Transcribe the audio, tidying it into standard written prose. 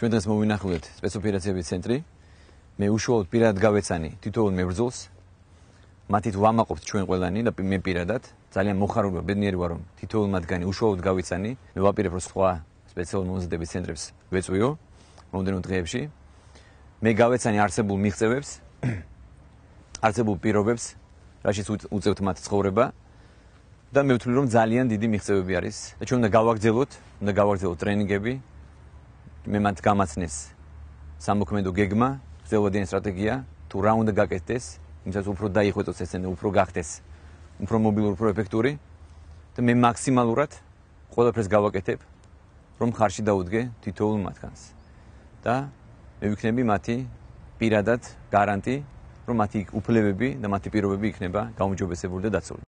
ჩვენ დღეს მოვინახულეთ სპეცოპერაციების ცენტრი. მე უშუალოდ პირადად გავეცანი თითოეულ მებრძოლს. მათით ვამაყობთ ჩვენ ყველანი და მე პირადად ძალიან მოხარულია, ბედნიერი ვარ, რომ თითოეულ მათგანი უშუალოდ გავეცანი. მე ვაპირებ, რომ სხვა სპეციალურ მომზადების ცენტრებს ვეწვიო მომდევნო დღეებში. მე გავეცანი არსებულ მიღწევებს, არსებულ პირობებს, რაშიც უწევთ მათ ცხოვრება და მე ვთვლი, რომ ძალიან დიდი მიღწევები არის და ჩვენ უნდა გავაგრძელოთ ტრენინგები. მე მათ გამაცნეს სამოქმედო გეგმა, გრძელვადიანი სტრატეგია, თუ რა უნდა გაკეთდეს, იმისათვის უფრო დაიხვეწოს ეს ცენტრი, უფრო გახდეს, უფრო მობილური, უფრო ეფექტური და მე მაქსიმალურად ყველაფერს გავაკეთებ, რომ ხარში დაუდგე თითოეულ მათგანს. და მე ვიქნები მათი პირადად გარანტი, რომ მათი უფლებები და მათი პირობები იქნება გაუმჯობესებული და დაცული.